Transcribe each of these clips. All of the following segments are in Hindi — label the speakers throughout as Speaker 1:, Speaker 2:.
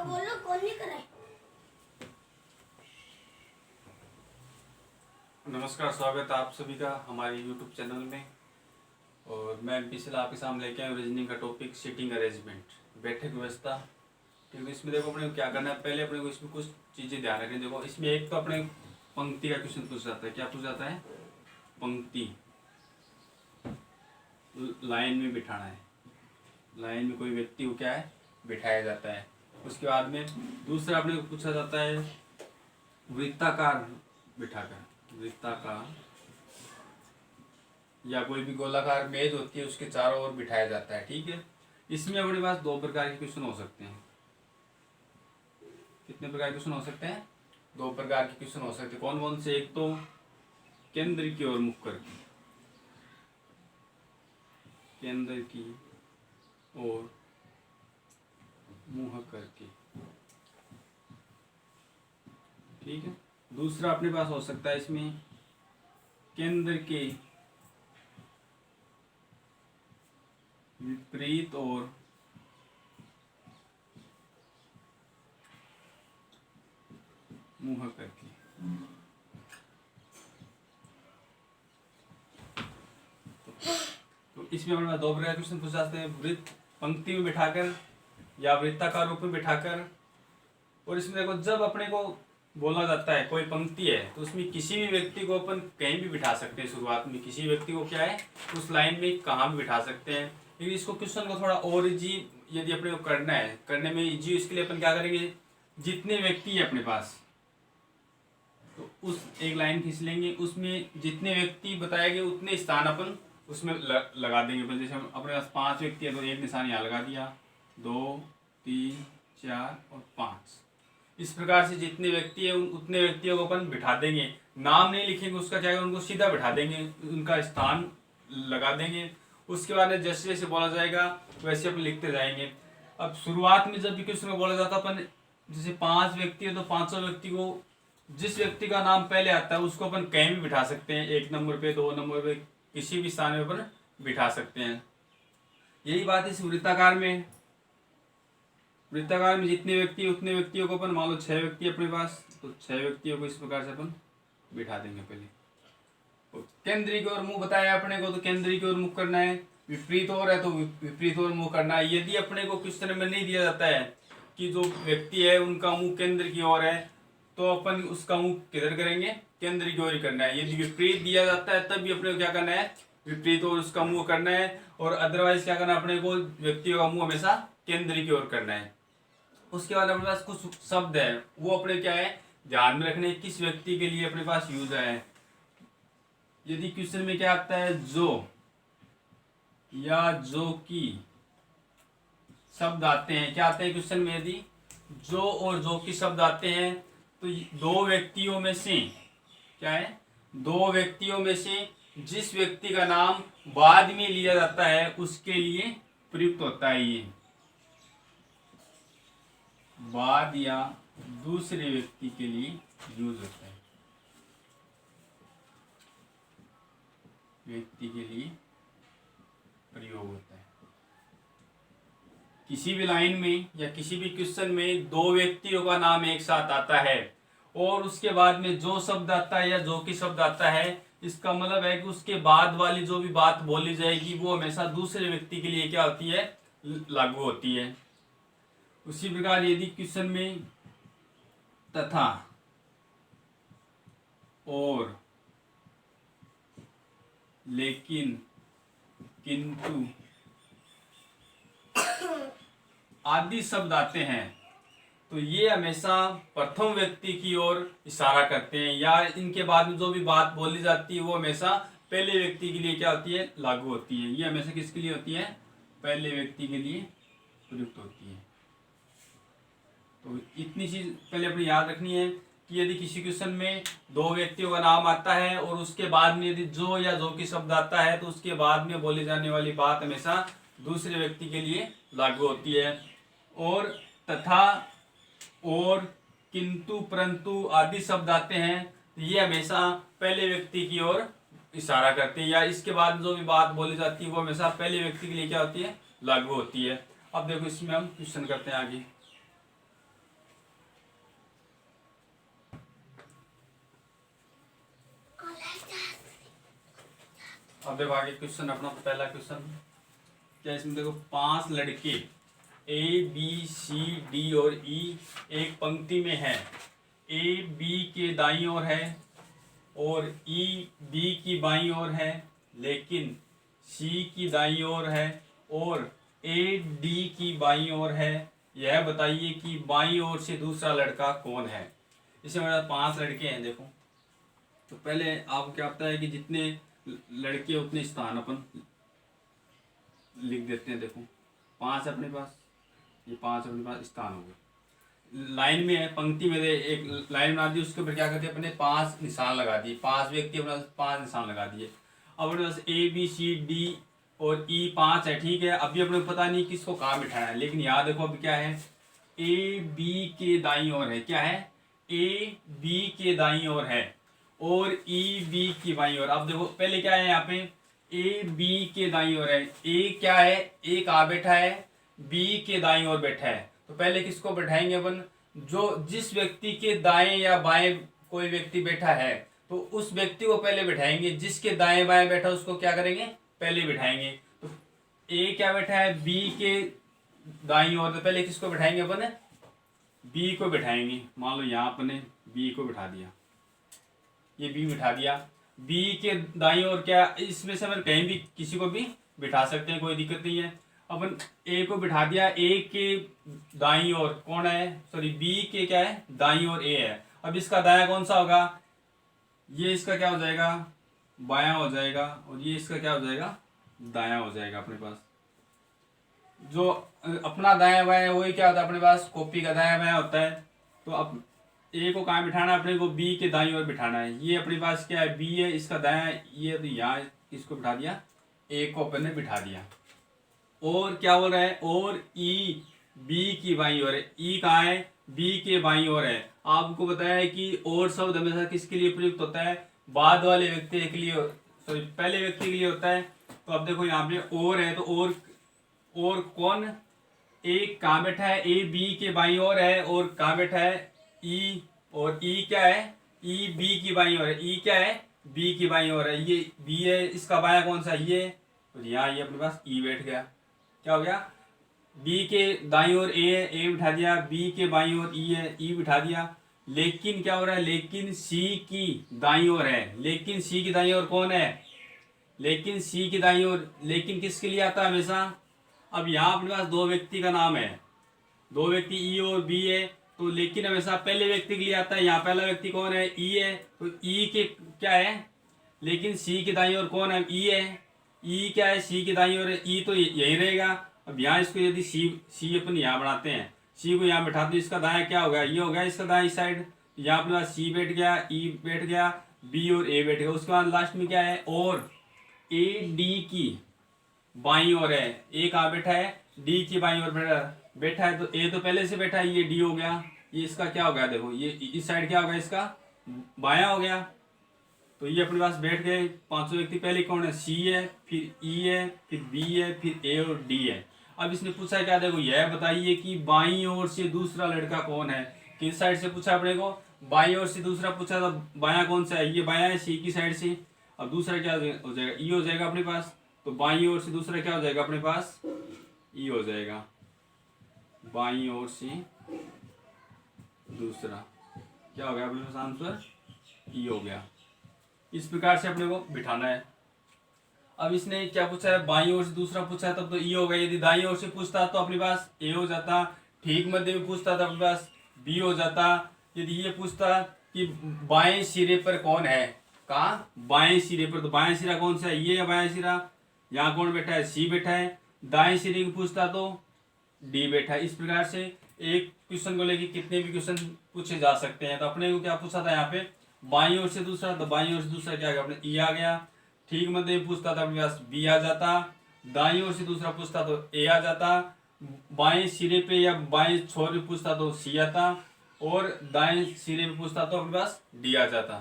Speaker 1: बोलो कौन नहीं करे।
Speaker 2: नमस्कार, स्वागत है आप सभी का हमारे YouTube चैनल में। और मैं पिछले आपके सामने लेके आया रीजनिंग का टॉपिक सीटिंग अरेंजमेंट, बैठक व्यवस्था। ठीक है, इसमें देखो अपने को क्या करना है। पहले अपने को इसमें कुछ चीज़ें ध्यान रखनी। देखो इसमें एक तो अपने पंक्ति का क्वेश्चन पूछ जाता है। क्या पूछ जाता है? पंक्ति, लाइन में बिठाना है। लाइन में कोई व्यक्ति को क्या है, बिठाया जाता है। उसके बाद में दूसरा अपने को पूछा जाता है वृत्ताकार बिठाकर, वृत्ताकार या कोई भी गोलाकार मेज होती है उसके चारों ओर बिठाया जाता है। ठीक है, इसमें अपने पास दो प्रकार के क्वेश्चन हो सकते हैं। कितने प्रकार के क्वेश्चन हो सकते हैं? दो प्रकार के क्वेश्चन हो सकते हैं। कौन कौन से? एक तो केंद्र की ओर मुख करके, केंद्र की ओर मुंह करके। ठीक है, दूसरा अपने पास हो सकता है इसमें केंद्र के विपरीत और मुंह करके। तो इसमें अपने पास दो प्रकार के क्वेश्चन पूछ सकते हैं, वृत्त पंक्ति में बिठाकर या वृत्ताकार रूप में बिठाकर। और इसमें देखो जब अपने को बोला जाता है कोई पंक्ति है तो उसमें किसी भी व्यक्ति को अपन कहीं भी बिठा सकते हैं। शुरुआत में किसी व्यक्ति को क्या है, उस लाइन में कहाँ भी बिठा सकते हैं। लेकिन इसको क्वेश्चन को थोड़ा और इजी यदि अपने को करना है, करने में इजी, इसके लिए अपन क्या करेंगे, जितने व्यक्ति है अपने पास तो उस एक लाइन खींच लेंगे, उसमें जितने व्यक्ति बताए गए उतने स्थान अपन उसमें लगा देंगे। जैसे हम अपने पास 5 व्यक्ति है तो एक निशान यहाँ लगा दिया, 2 3 4 और 5। इस प्रकार से जितने व्यक्ति है उतने व्यक्तियों को अपन बिठा देंगे। नाम नहीं लिखेंगे उसका, क्या है, उनको सीधा बिठा देंगे, उनका स्थान लगा देंगे। उसके बाद जैसे जैसे बोला जाएगा वैसे अपन लिखते जाएंगे। अब शुरुआत में जब भी क्वेश्चन में बोला जाता है अपन जैसे 5 व्यक्ति है तो 500 व्यक्ति को, जिस व्यक्ति का नाम पहले आता है उसको अपन कहीं भी बिठा सकते हैं, 1 नंबर पे, 2 नंबर पे, किसी भी स्थान में अपन बिठा सकते हैं। यही बात इस वृत्ताकार में। वृत्ताकार में जितने व्यक्ति उतने व्यक्तियों को अपन, मान लो 6 व्यक्ति अपने पास तो 6 व्यक्तियों को इस प्रकार से अपन बिठा देंगे। पहले केंद्रीय की ओर मुंह बताया अपने को, तो केंद्रीय की ओर मुख करना है। विपरीत ओर है तो विपरीत ओर मुंह करना है। यदि अपने को क्वेश्चन में नहीं दिया जाता है कि जो व्यक्ति है उनका मुंह केंद्र की ओर है तो अपन उसका मुंह किधर करेंगे, केंद्र की ओर ही करना है। यदि विपरीत दिया जाता है तब भी अपने को क्या करना है, विपरीत ओर उसका मुंह करना है। और अदरवाइज क्या करना है, अपने को व्यक्तियों का मुंह हमेशा केंद्र की ओर करना है। उसके बाद अपने पास कुछ शब्द है वो अपने क्या है ध्यान में रखने, किस व्यक्ति के लिए अपने पास यूज है। यदि क्वेश्चन में क्या आता है, जो या जो की शब्द आते हैं, क्या आते हैं क्वेश्चन में, यदि जो और जो की शब्द आते हैं तो दो व्यक्तियों में से, क्या है, दो व्यक्तियों में से जिस व्यक्ति का नाम बाद में लिया जाता है उसके लिए प्रयुक्त होता है। ये बाद या दूसरे व्यक्ति के लिए यूज होता है, व्यक्ति के लिए प्रयोग होता है। किसी भी लाइन में या किसी भी क्वेश्चन में दो व्यक्तियों का नाम एक साथ आता है और उसके बाद में जो शब्द आता है या जो की शब्द आता है, इसका मतलब है कि उसके बाद वाली जो भी बात बोली जाएगी वो हमेशा दूसरे व्यक्ति के लिए क्या होती है, लागू होती है। उसी प्रकार यदि क्वेश्चन में तथा और लेकिन किंतु आदि शब्द आते हैं तो ये हमेशा प्रथम व्यक्ति की ओर इशारा करते हैं, या इनके बाद में जो भी बात बोली जाती है वो हमेशा पहले व्यक्ति के लिए क्या होती है, लागू होती है। ये हमेशा किसके लिए होती है, पहले व्यक्ति के लिए प्रयुक्त होती है। तो इतनी चीज पहले अपनी याद रखनी है कि यदि किसी क्वेश्चन में दो व्यक्तियों का नाम आता है और उसके बाद में यदि जो या जो की शब्द आता है तो उसके बाद में बोली जाने वाली बात हमेशा दूसरे व्यक्ति के लिए लागू होती है। और तथा और किंतु परंतु आदि शब्द आते हैं तो ये हमेशा पहले व्यक्ति की ओर इशारा करते हैं, या इसके बाद जो भी बात बोली जाती है वो हमेशा पहले व्यक्ति के लिए क्या होती है, लागू होती है। अब देखो इसमें हम क्वेश्चन करते हैं आगे। अब देखो आगे क्वेश्चन अपना पहला क्वेश्चन क्या, इसमें देखो 5 लड़के ए बी सी डी और ई एक पंक्ति में है। ए बी के दाईं ओर है और ई बी की बाईं ओर है, लेकिन सी की दाईं ओर है और ए डी की बाईं ओर है। यह बताइए कि बाईं ओर से दूसरा लड़का कौन है। इसमें हमारे 5 लड़के हैं। देखो तो पहले आपको क्या पता है कि जितने लड़के उतने स्थान अपन लिख देते हैं। देखो 5 अपने पास, ये 5 अपने पास स्थान हो गए। लाइन में है, पंक्ति में एक लाइन बना दी, उसके ऊपर क्या करते हैं अपने 5 निशान लगा दिए। 5 व्यक्ति अपने 5 निशान लगा दिए। अब अपने पास ए बी सी डी और ई 5 है, ठीक है। अभी अपने को पता नहीं किसको कहाँ बिठाना है, लेकिन यहाँ देखो अभी क्या है, ए बी के दाईं ओर है। क्या है, ए बी के दाईं ओर है और ई बी की बाईं ओर। अब देखो पहले क्या है, यहाँ पे ए बी के दाईं ओर है। ए क्या है, ए कहाँ बैठा है, बी के दाईं ओर बैठा है। तो पहले किसको बैठाएंगे अपन, जो जिस व्यक्ति के दाएं या बाएं कोई व्यक्ति बैठा है तो उस व्यक्ति को पहले बैठाएंगे। जिसके दाएं बाएं बैठा उसको क्या करेंगे, पहले बिठाएंगे। तो ए क्या बैठा है, बी के दाईं ओर, तो पहले किसको बैठाएंगे अपन, बी को बैठाएंगे। मान लो यहाँ अपने बी को बिठा दिया, ये बी बिठा दिया। बी के दाईं ओर क्या, इसमें से अपन कहीं भी किसी को भी बिठा सकते हैं, कोई दिक्कत नहीं है। अपन ए को बिठा दिया, ए के दाईं ओर कौन है, सॉरी बी के क्या है, दाईं ओर ए है। अब इसका दायां कौन सा होगा, ये इसका क्या हो जाएगा, बायां हो जाएगा, और ये इसका क्या हो जाएगा, दायां हो जाएगा। अपने पास जो अपना दायां बायां वही क्या होता है अपने पास, कॉपी का दायां बायां होता है। तो अब ए को कहाँ बिठाना है अपने को, बी के दाईं ओर बिठाना है। ये अपने पास क्या है, बी है, इसका दायां ये, तो यहाँ इसको बिठा दिया, ए को अपन ने बिठा दिया। और क्या बोल रहा है, और ई बी की बाईं ओर है। ई कहाँ है, बी के बाईं ओर है। आपको बताया है कि और शब्द हमेशा किसके लिए प्रयुक्त होता है, बाद वाले व्यक्ति के लिए, सॉरी पहले व्यक्ति के लिए होता है। तो अब देखो यहाँ पे और है, तो और कौन, ए कहाँ बैठा है, ए बी के बाईं ओर है, और कहाँ बैठा है, ई, और ई क्या है, ई बी की बाईं ओर है। ई क्या है, बी की बाईं ओर है, ये बी है, इसका बायां कौन सा, ये, तो यहाँ ये अपने पास ई बैठ गया। क्या हो गया, बी के दाईं ओर ए है, ए बिठा दिया, बी के बाईं ओर ई है, ई बिठा दिया। लेकिन क्या हो रहा है, लेकिन सी की दाईं ओर है। लेकिन सी की दाईं ओर कौन है, लेकिन सी की दाईं ओर, लेकिन किसके लिए आता है हमेशा। अब यहाँ अपने पास 2 व्यक्ति का नाम है, 2 व्यक्ति ई और बी है, तो लेकिन हमेशा पहले व्यक्ति के लिए आता है। यहाँ पहला व्यक्ति कौन है, ई है, तो ई के क्या है, लेकिन सी की दाईं ओर कौन है, ई है। ई क्या है, सी की दाईं ओर है, ई तो यही रहेगा। अब यहाँ इसको यदि सी अपन यहाँ बनाते हैं, सी को यहाँ बैठाते, इसका दायां क्या होगा, ये हो गया इसका दायां इस साइड। यहाँ अपने पास सी बैठ गया, ई बैठ गया, बी और ए बैठ गया। उसके बाद लास्ट में क्या है, और ए डी की बाईं ओर है। ए कहाँ बैठा है, डी की बाईं ओर बैठा है। तो ए तो पहले से बैठा है, ये डी हो गया, ये इसका क्या हो गया, देखो ये इस साइड क्या होगा, इसका बायां हो गया। तो ये अपने पास बैठ गए 500 व्यक्ति। पहले कौन है, सी है, फिर ई है, फिर बी है, फिर ए और डी है। अब इसने पूछा क्या, देखो यह बताइए कि बाईं ओर से दूसरा लड़का कौन है। किस साइड से पूछा अपने को, बाईं ओर से दूसरा पूछा, तो बायां कौन सा है, ये बायां है सी की साइड से। अब दूसरा क्या हो जाएगा, ई हो जाएगा अपने पास। तो बाईं ओर से दूसरा क्या हो जाएगा अपने पास, ई हो जाएगा। बाईं ओर से दूसरा क्या हो गया अपने पास, आंसर ई हो गया। इस प्रकार से अपने को बिठाना है। अब इसने क्या पूछा है, बाईं ओर से दूसरा पूछा है, तब तो ई हो गया। यदि दाईं ओर से पूछता तो अपने पास ए हो जाता। ठीक मध्य में पूछता तो अपने पास बी हो जाता। यदि ये पूछता कि बाएं सिरे पर कौन है, कहा बाएं सिरे पर, तो बाएं सिरा कौन सा है, ये है बाएं सिरा। यहाँ कौन बैठा है, सी बैठा है। दाएं सिरे की पूछता तो डी बैठा है। इस प्रकार से एक क्वेश्चन को लेके कितने भी क्वेश्चन पूछे जा सकते हैं। तो अपने को क्या पूछा था यहाँ पे, बाईं ओर से दूसरा, तो बाईं ओर से दूसरा क्या आ गया अपने, ई आ गया। ठीक मध्य में पूछता था अपने पास बी आ जाता। दाईं ओर से दूसरा पूछता तो ए आ जाता। बाएं सिरे पे या बाएं छोर पे पूछता तो सी आता, और दाएं सिरे पे पूछता तो अपने पास डी आ जाता।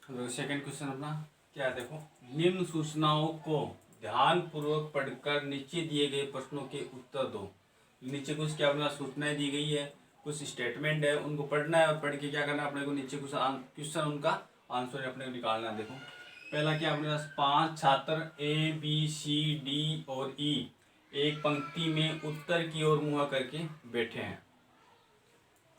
Speaker 2: तो सेकंड क्वेश्चन अपना क्या है, देखो निम्न सूचनाओं को ध्यान पूर्वक पढ़कर नीचे दिए गए प्रश्नों के उत्तर दो। नीचे कुछ क्या अपने पास सूचनाएं दी गई है, कुछ स्टेटमेंट है उनको पढ़ना है और पढ़ के क्या करना है अपने को नीचे कुछ क्वेश्चन उनका आंसर अपने को निकालना है। देखो पहला क्या अपने पास 5 छात्र ए बी सी डी और ई एक पंक्ति में उत्तर की ओर मुँह करके बैठे हैं।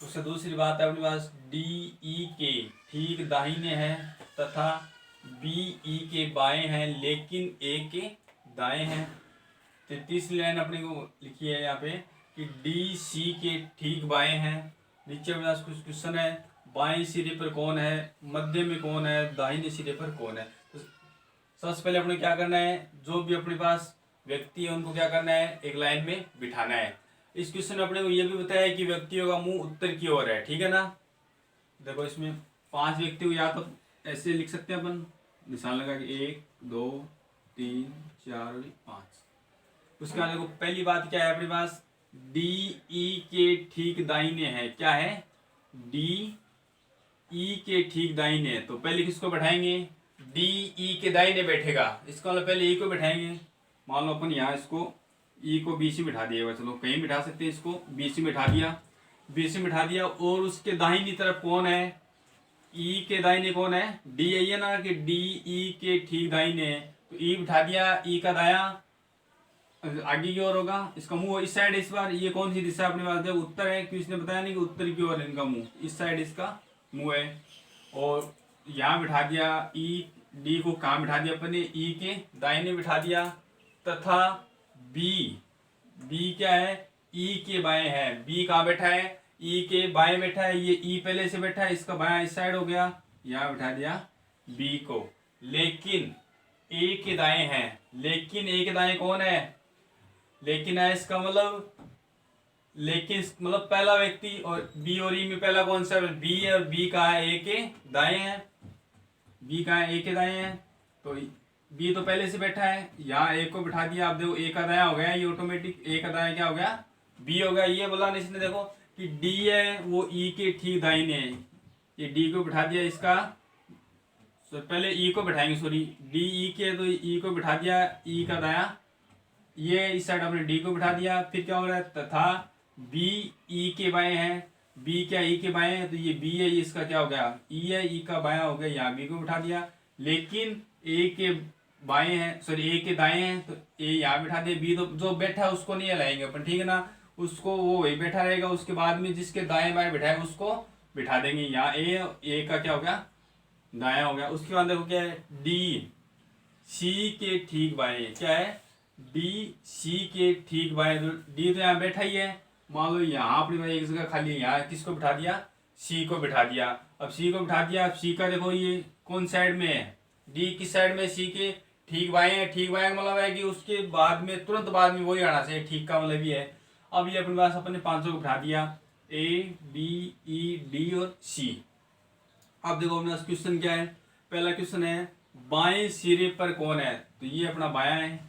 Speaker 2: उससे दूसरी बात है अपने पास डी ई के ठीक दाहिने हैं तथा बी ई के बाएं हैं लेकिन ए के दाएं हैं। तो तीसरी लाइन अपने को लिखी है यहाँ पे कि डी सी के ठीक बाएं हैं। नीचे अपने पास कुछ क्वेश्चन है, बाएं सिरे पर कौन है, मध्य में कौन है, दाहिने सिरे पर कौन है। तो सबसे पहले अपने क्या करना है, जो भी अपने पास व्यक्ति है उनको क्या करना है, एक लाइन में बिठाना है। इस क्वेश्चन में अपने को ये भी बताया कि व्यक्तियों का मुंह उत्तर की ओर है, ठीक है ना। देखो इसमें 5 व्यक्ति को या तो ऐसे लिख सकते हैं अपन, निशान लगा कि 1 2 3 4 5। उसके बाद देखो पहली बात क्या है अपने पास, डी ई के ठीक दाहिने है। क्या है, डी ई के ठीक दाहिने। तो पहले किसको बैठाएंगे, डी ई के दाहिने बैठेगा, इसका मतलब पहले ई को बैठाएंगे। मान लो अपन यहाँ इसको ई को बीच में बिठा दिया, चलो कहीं बिठा सकते हैं, इसको बीच में बिठा दिया, बीच में बिठा दिया। और उसके दाहिनी तरफ कौन है, ई के दाहिने कौन है, डी है ना, कि डी ई के ठीक दाहिने। तो ई बिठा दिया, ई का दाया आगे की ओर होगा, इसका मुंह इस साइड। इस बार ये कौन सी दिशा अपने पास है, उत्तर है, क्योंकि इसने बताया नहीं कि उत्तर की ओर इनका मुंह, इस साइड इसका मुंह है। और यहाँ बिठा दिया ई, डी को कहाँ बिठा दिया अपने, ई के दाहिने बिठा दिया। तथा बी, बी क्या है, ई के बाएं है। बी कहाँ बैठा है, ई के बाएं बैठा है। ये ई पहले से बैठा है, इसका बायां इस साइड हो गया, यहाँ बिठा दिया बी को। लेकिन ए के दाएं है, लेकिन ए के दाएं कौन है, लेकिन है इसका मतलब, लेकिन मतलब पहला व्यक्ति, और बी और ई में पहला कौन सा, बी है, और बी कहाँ है, ए के दाएं है। बी कहाँ है, ए के दाएं है। तो बी तो पहले से बैठा है, यहाँ ए को बिठा दिया। आप देखो ए का दाया हो गया, ये ऑटोमेटिक ए का दाया क्या हो गया, बी हो गया। ये बोला नहीं इसने, देखो कि डी है वो ई के ठीक दाहिने है, ये डी को बिठा दिया इसका, पहले ई को बिठाएंगे, सॉरी डी ई के, तो ई को बिठा दिया, ई का दाया, ये इस साइड अपने डी को बिठा दिया। फिर क्या हो रहा है, तथा बी ई के बाएं है। बी क्या ई के बाएं है, तो ये बी है, ये इसका क्या हो गया, ई है, ई का बायां हो गया, यहाँ बी को बिठा दिया। लेकिन ए के बाएं हैं, सॉरी ए के दाएं हैं, तो ए यहाँ बिठा दिया। बी तो जो बैठा है उसको नहीं हिलाएंगे अपन, ठीक है ना, उसको वो वही बैठा रहेगा। उसके बाद में जिसके दाएं बाएं बिठाए उसको बिठा देंगे। यहाँ ए का क्या हो गया, दाया हो गया। उसके बाद देखो क्या है, डी सी के ठीक बाएं, क्या है, डी सी के ठीक बाएं। तो डी तो यहाँ बैठा ही है, मान लो यहाँ अपनी एक जगह खाली है, यहाँ किसको बिठा दिया, सी को बिठा दिया। अब सी को बिठा दिया, अब सी का देखो ये कौन साइड में है, डी किस साइड में, सी के ठीक बाएं है। ठीक बाएं का मतलब है कि उसके बाद में तुरंत बाद में वही आना चाहिए, ठीक का मतलब ये है। अब ये अपने पास अपने 500 को बिठा दिया, ए बी ई डी और सी। अब देखो अपने पास क्वेश्चन क्या है, पहला क्वेश्चन है बाएं सिरे पर कौन है। तो ये अपना बायां है,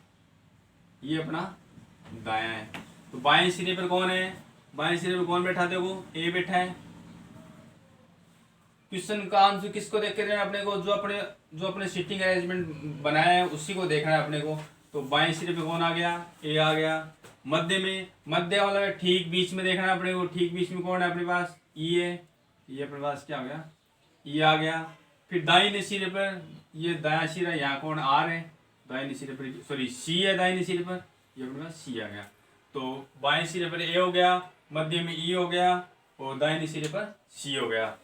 Speaker 2: ये अपना दायां है। तो बाएं सिरे पर कौन है, बाएं सिरे पर कौन बैठा, देखो ए बैठा है। क्वेश्चन का आंसर किसको देख के देना अपने को, जो अपने सीटिंग अरेंजमेंट बनाया है उसी को देखना है अपने को। तो बाएं सिरे पे कौन आ गया, ए आ गया। मध्य में, मध्य वाला है ठीक बीच में देखना है अपने को, ठीक बीच में कौन है अपने पास, ई है, ये अपने पास क्या हो गया, ई आ गया। फिर दाहिने सिरे पर, ये दायां सिरा, यहाँ कौन, आर है, दाहिने सिरे पर, सॉरी सी है दाहिने सिरे पर, ये अपने पास सी आ गया। तो बाएं सिरे पर ए हो गया, मध्य में ई हो गया, और दाहिने सिरे पर सी हो गया।